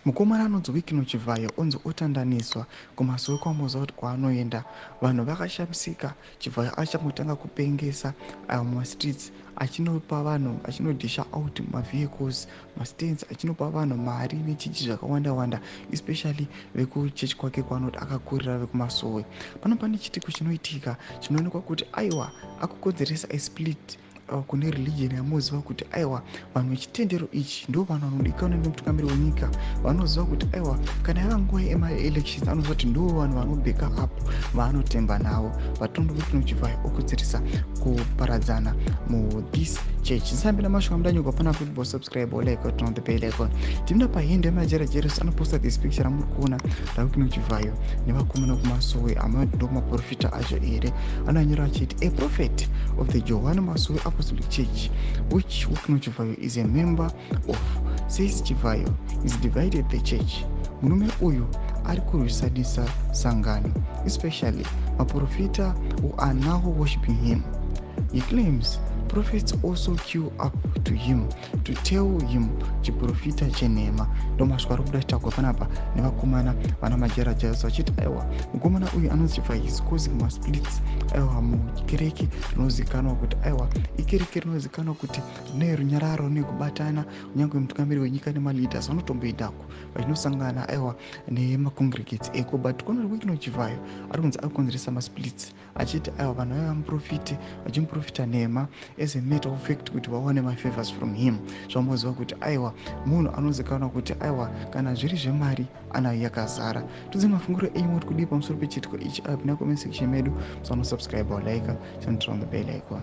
mukomana anonzi Wikino Chivhayo onzi otandaniswa kuMasowe kwaMoza kuti kwaanoenda vanhu vakashamisika. Chivhayo achamutanga kupengesa mumastreets achinopa vanhu, achinodhisha out mavehicles, mastands, achinopa vanhu mari nechichi zvakawanda wanda, especially vekuchechi kwake kwaanoti akakurira vekuMasowe. Pane chitiko chinoitika chinoonekwa kuti aiwa akukonzeresa split kune religion yamuziva kuti aiwa vanhu vechitendero ichi ndo vanhu vanodikanwa nemutungamiri wenyika, vanoziva kuti aiwa kana yava nguva yemaelections anoziva kuti ndo vanhu vanobeka up vaanotemba navo. Vatondo Wikino Chivhayo okonzeresa kuparadzana muthis church. Nsambi namashoko mudanyogwa pana kuti subscribe or like turn on the bell icon. Timina pahinde yemajerejereso anoposta this picture ramuri kuona raWikino Chivhayo nevakomana kuMasowe amati ndo maprofita acho here. Anonyora achiti a prophet of the John Masowe Apostolic Church, which Wikino Chivhayo is a member of, says Chivhayo is divided the church. Murume uyu ari kurwisanisa sangano, especially maprofita who are now worshiping him. He claims prophets also queue up to him to tell him chiprofita chenhema. Ndo mashoko ari kuda kutaurwa panapa nevakomana vana majerajereso vachiti aiwa mukomana uyu anonzi Chivhayo is causing masplits aiwa mukereke rinozikanwa kuti aiwa ikereke rinozikanwa kuti rine runyararo nekubatana kunyange mutungamiri wenyika nemaleaders vanotomboendako vachinosangana aiwa nemacongregates eko. But kono Wikino Chivhayo ari kunzi akukonzeresa masplits achiti aiwa vanhu vaiva muprofiti vachimuprofita nhema as a matter of fact kuti vawane mafavors from him. Zvamaziva kuti aiwa munhu anozikanwa kuti aiwa kana zviri zvemari anayo yakazara. Tudze mafunguro enyu kuti kudii pamusoro pechitiko ichi apa nakomment section medu. Subscribe or like, turn on the bell icon.